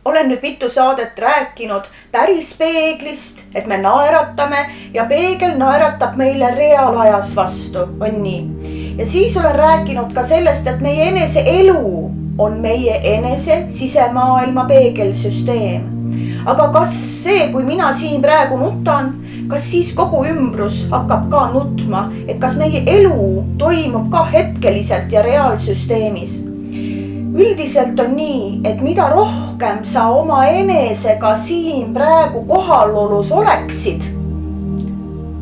olen nüüd mitu saadet rääkinud päris peeglist, et me naeratame ja peegel naeratab meile reaalajas vastu, on nii. Ja siis olen rääkinud ka sellest, et meie enese elu on meie enese sisemaailma peegelsüsteem. Aga kas see, kui mina siin praegu nutan, kas siis kogu ümbrus hakkab ka nutma, et kas meie elu toimub ka hetkeliselt ja reaalsüsteemis? Üldiselt on nii, et mida rohkem sa oma enesega siin praegu kohalolus oleksid,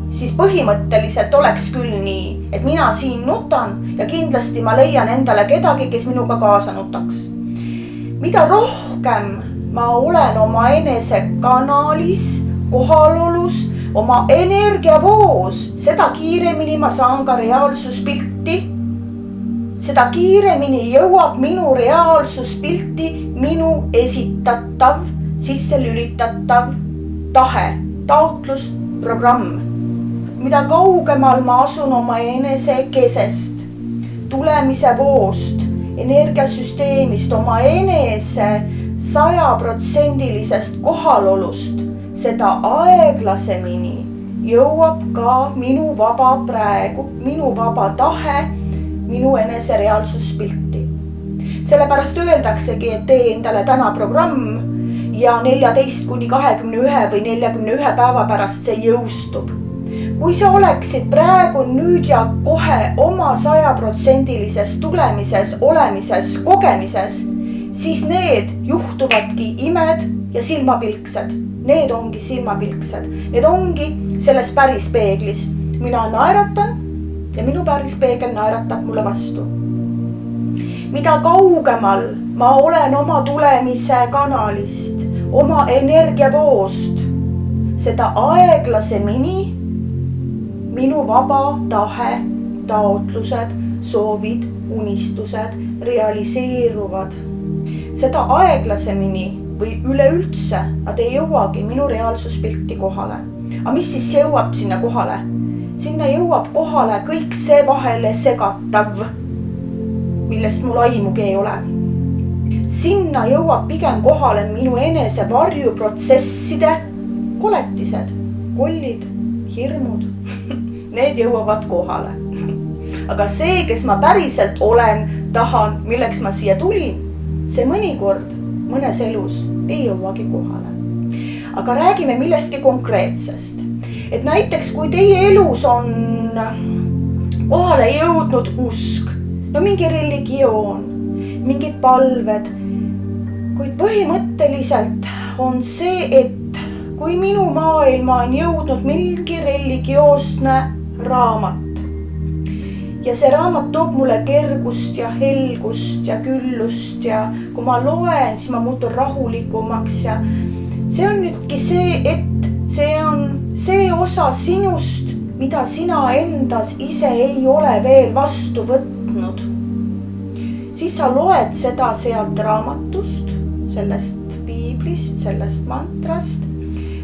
siis põhimõtteliselt oleks küll nii, et mina siin nutan ja kindlasti ma leian endale kedagi, kes minuga kaasa nutaks. Mida rohkem ma olen oma enese kanalis, kohalolus, oma energiavoos, seda kiiremini ma saan ka reaalsuspilti. Seda kiiremini jõuab minu reaalsuspilti minu esitatav, sisse lülitatav tahe, taotlus, programm. Mida kaugemal ma asun oma enese kesest, tulemise voost, energiasüsteemist, oma enese 100% kohalolust, seda aeglasemini jõuab ka minu vaba praegu, minu vaba tahe, minu enese reaalsuspilti. Sellepärast öeldaksegi, et tee endale täna programm ja 14–21 või 41 päeva pärast see jõustub. Kui sa oleksid praegu nüüd ja kohe oma 100% tulemises, olemises, kogemises, siis need juhtuvadki imed ja silmapilksed. Need ongi silmapilksed. Need ongi selles päris peeglis. Mina naeratan ja minu päris peegel naeratab mulle vastu. Mida kaugemal ma olen oma tulemise kanalist, oma energiavoost, seda aeglasemini minu vaba tahe, taotlused, soovid, unistused realiseeruvad. Seda aeglasemini või üleüldse nad ei jõuagi minu reaalsuspilti kohale. Aga mis siis jõuab sinna kohale? Sinna jõuab kohale kõik see vahele segatav, millest mul aimugi ei ole. Sinna jõuab pigem kohale minu enese varjuprotsesside koletised, kollid, hirmud. Need jõuavad kohale. Aga see, kes ma päriselt olen, tahan, milleks ma siia tulin, see mõnikord mõnes elus ei jõuagi kohale. Aga räägime millestki konkreetsest. Et näiteks, kui teie elus on kohale jõudnud usk, no mingi religioon, mingid palved, kuid põhimõtteliselt on see, et kui minu maailma on jõudnud mingi religioosne raamat ja see raamat toob mulle kergust ja helgust ja küllust ja kui ma loen, siis ma muutun rahulikumaks ja see on nüüdki see, et see on see osa sinust, mida sina endas ise ei ole veel vastu võtnud. Siis sa loed seda sealt raamatust, sellest piiblist, sellest mantrast.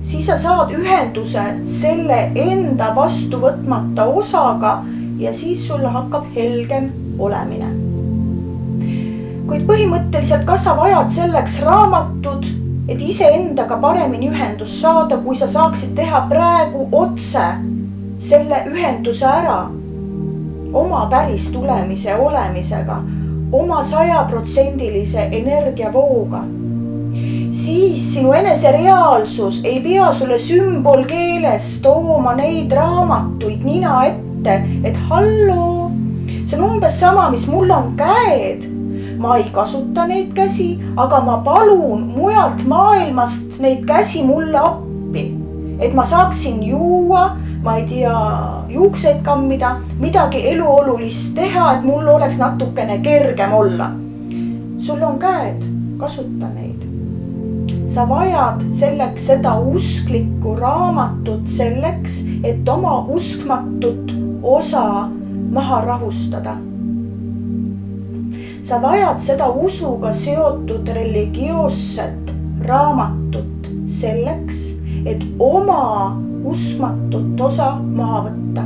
Siis sa saad ühenduse selle enda vastu võtmata osaga ja siis sulle hakkab helgem olemine. Kuid põhimõtteliselt, kas sa vajad selleks raamatut, et iseendaga paremini ühendus saada, kui sa saaksid teha praegu otse selle ühenduse ära oma päris tulemise olemisega, oma 100% energiavooga. Siis sinu enese reaalsus ei pea sulle sümbolkeeles tooma neid raamatuid nina ette, et halloo, see on umbes sama, mis mul on käed. Ma ei kasuta neid käsi, aga ma palun mujalt maailmast neid käsi mulle appi, et ma saaksin juua, ma ei tea, juukseid kammida, midagi eluolulist teha, et mul oleks natukene kergem olla. Sul on käed, kasuta neid. Sa vajad selleks seda usklikku raamatut selleks, et oma uskmatut osa maha rahustada. Sa vajad seda usuga seotud religioosset raamatut selleks, et oma uskmatut osa maha võtta.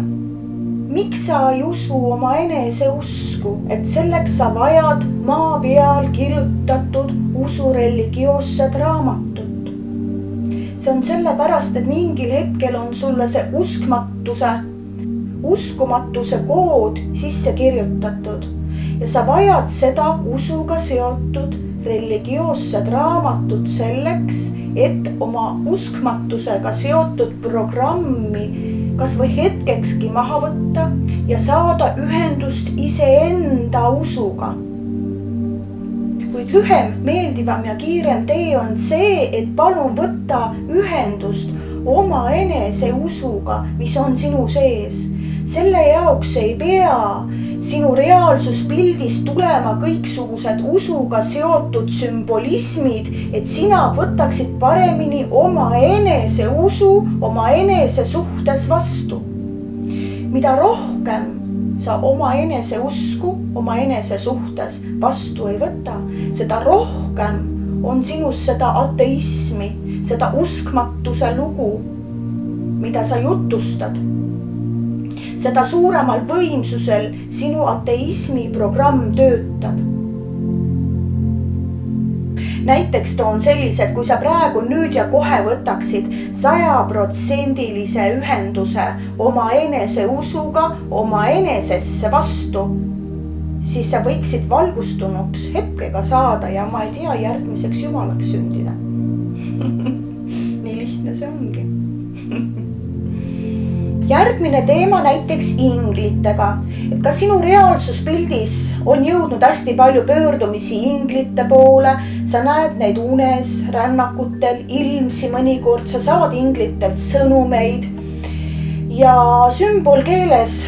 miks sa ei usu oma enese usku, et selleks sa vajad maa peal kirjutatud usureligioosset raamatut? See on sellepärast, et mingil hetkel on sulle see uskumatuse kood sisse kirjutatud ja sa vajad seda usuga seotud religioosset raamatut selleks, et oma uskmatusega seotud programmi kas või hetkekski maha võtta ja saada ühendust iseenda usuga. Kuid lühem, meeldivam ja kiirem tee on see, et palun võtta ühendust oma enese usuga, mis on sinu sees. Selle jaoks ei pea sinu reaalsuspildis tulema kõiksugused usuga seotud sümbolismid, et sina võtaksid paremini oma enese usu oma enese suhtes vastu. Mida rohkem sa oma enese usku oma enese suhtes vastu ei võta, seda rohkem on sinus seda ateismi, seda uskmatuse lugu, mida sa jutustad. Seda suuremal võimsusel sinu ateismi programm töötab. Näiteks toon sellised, kui sa praegu nüüd ja kohe võtaksid 100% ühenduse oma enese usuga oma enesesse vastu, siis sa võiksid valgustunuks hetkega saada ja ma ei tea, järgmiseks jumalaks sündida. Nii lihtne see ongi. Järgmine teema näiteks inglitega, et ka sinu reaalsuspildis on jõudnud hästi palju pöördumisi inglite poole, sa näed neid unes, rännakutel, ilmsi mõnikord, sa saad inglitelt sõnumeid ja sümbolkeeles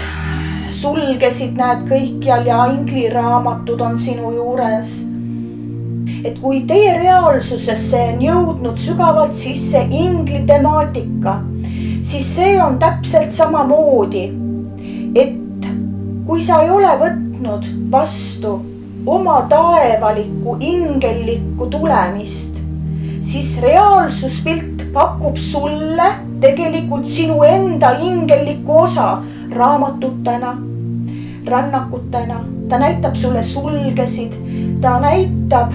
sulgesid näed kõikjal ja ingliraamatud on sinu juures. Et kui teie reaalsusesse on jõudnud sügavalt sisse ingli temaatika, siis see on täpselt samamoodi, et kui sa ei ole võtnud vastu oma taevalikku ingellikku tulemist, siis reaalsuspilt pakub sulle tegelikult sinu enda ingellikku osa raamatutena, rännakutena. Ta näitab sulle sulgesid, ta näitab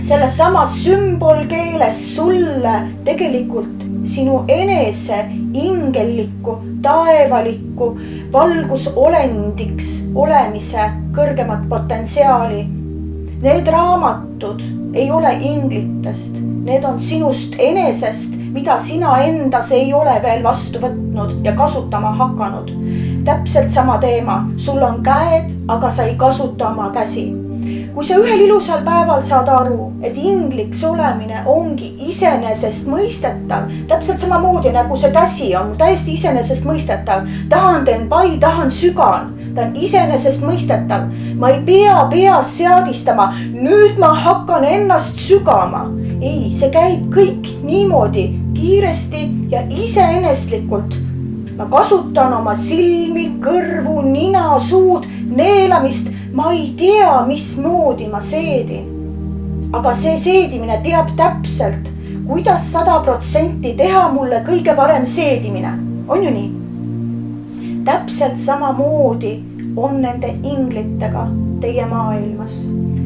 selles samas sümbolkeeles sulle tegelikult sinu enese ingellikku, taevalikku valgusolendiks olemise kõrgemat potentsiaali. Need raamatud ei ole inglitest, need on sinust enesest, mida sina endas ei ole veel vastu võtnud ja kasutama hakanud. Täpselt sama teema, sul on käed, aga sa ei kasuta oma käsi. Kui sa ühel ilusal päeval saad aru, et ingliks olemine ongi iseenesest mõistetav, täpselt samamoodi nagu see käsi on täiesti iseenesest mõistetav. Tahan teen pai, tahan sügan, ta on iseenesest mõistetav. Ma ei pea peas seadistama, nüüd ma hakkan ennast sügama. Ei, see käib kõik niimoodi kiiresti ja iseenestlikult. Ma kasutan oma silmi, kõrvu, nina, suud, neelamist. Ma ei tea, mismoodi ma seedin. Aga see seedimine teab täpselt, kuidas 100% teha mulle kõige parem seedimine. On ju nii? Täpselt samamoodi on nende inglitega teie maailmas.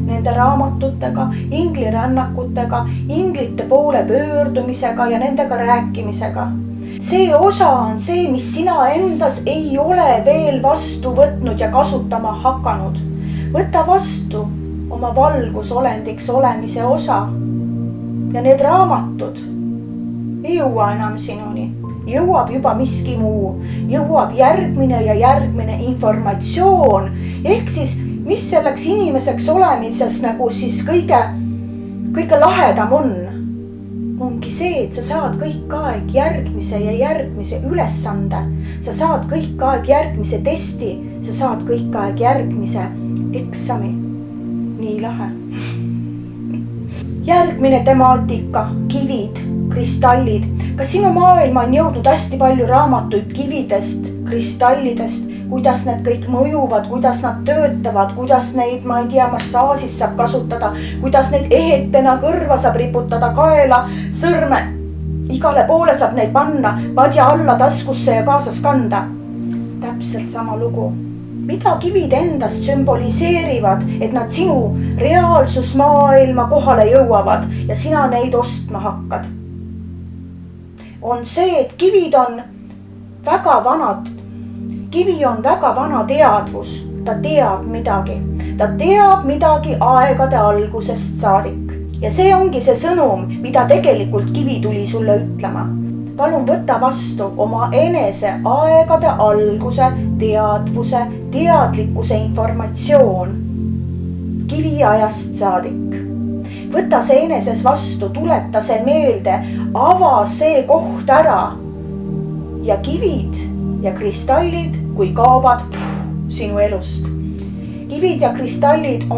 Nende raamatutega, inglirännakutega, inglite poole pöördumisega ja nendega rääkimisega. See osa on see, mis sina endas ei ole veel vastu võtnud ja kasutama hakanud. Võta vastu oma valgusolendiks olemise osa ja need raamatud ei jõua enam sinuni. Jõuab juba miski muu, jõuab järgmine ja järgmine informatsioon. Ehk siis, mis selleks inimeseks olemises nagu siis kõige lahedam on? Ongi see, et sa saad kõik aeg järgmise ja järgmise ülesande. Sa saad kõik aeg järgmise testi, sa saad kõik aeg järgmise eksami. Nii lahe. Järgmine temaatika, kivid, kristallid. Kas sinu maailma on jõudnud hästi palju raamatuid kividest, kristallidest, kuidas need kõik mõjuvad, kuidas nad töötavad, kuidas neid, ma ei tea, massaasis saab kasutada, kuidas neid ehetena kõrva saab riputada, kaela, sõrme, igale poole saab neid panna, padja alla taskusse ja kaasas kanda. täpselt sama lugu. Mida kivid endast sümboliseerivad, et nad sinu reaalsusmaailma kohale jõuavad ja sina neid ostma hakkad? On see, et kivid on väga vanad. Kivi on väga vana teadvus. Ta teab midagi. Ta teab midagi aegade algusest saadik. Ja see ongi see sõnum, mida tegelikult kivi tuli sulle ütlema. Palun võta vastu oma enese aegade alguse, teadvuse, teadlikkuse informatsioon kiviajast saadik. Võta see eneses vastu, tuleta see meelde, ava see koht ära. Ja kivid ja kristallid, kui kaovad sinu elust. Kivid ja kristallid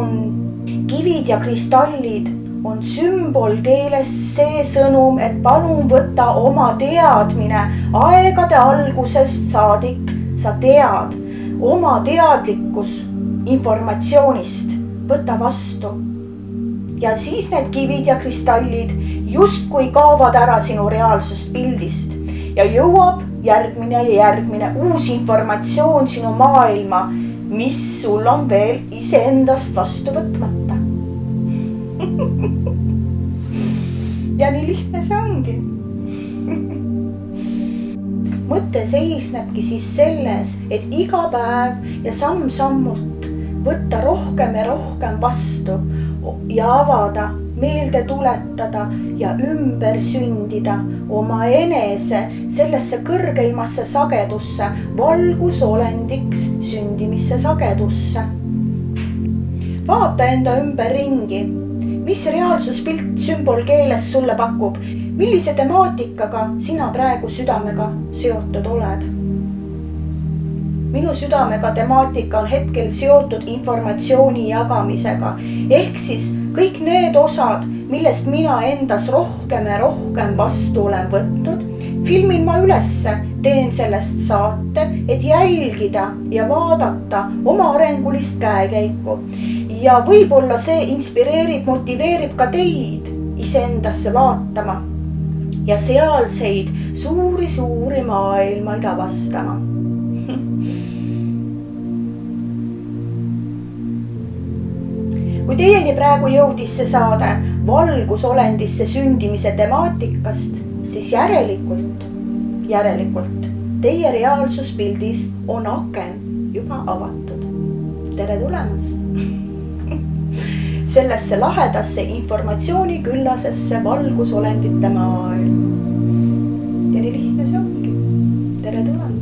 on sümbolkeeles see sõnum, et palun võta oma teadmine aegade algusest saadik. Sa tead oma teadlikkus informatsioonist, võta vastu. Ja siis need kivid ja kristallid justkui kaovad ära sinu reaalsust pildist ja jõuab järgmine uus informatsioon sinu maailma, mis sul on veel iseendast vastu võtmata. Ja nii lihtne see ongi. Mõte seisnebki siis selles, et iga päev ja samm-sammult võtta rohkem ja rohkem vastu ja avada, meelde tuletada ja ümber sündida oma enese sellesse kõrgeimasse sagedusse, valgusolendiks sündimisse sagedusse. Vaata enda ümber ringi, mis reaalsuspilt sümbolkeeles sulle pakub, millise temaatikaga sina praegu südamega seotud oled. Minu südamega temaatika on hetkel seotud informatsiooni jagamisega, ehk siis kõik need osad, millest mina endas rohkem ja rohkem vastu olen võtnud, filmin ma ülesse, teen sellest saate, et jälgida ja vaadata oma arengulist käekäiku. Ja võib-olla see inspireerib, motiveerib ka teid iseendasse vaatama ja sealseid suuri maailmaid avastama. Kui teieni praegu jõudis see saade valgusolendisse sündimise temaatikast, siis järelikult teie reaalsuspildis on aken juba avatud. Tere tulemast sellesse lahedasse informatsiooniküllasesse valgusolendite maailma. Ja nii lihtne see ongi. Tere tulemast.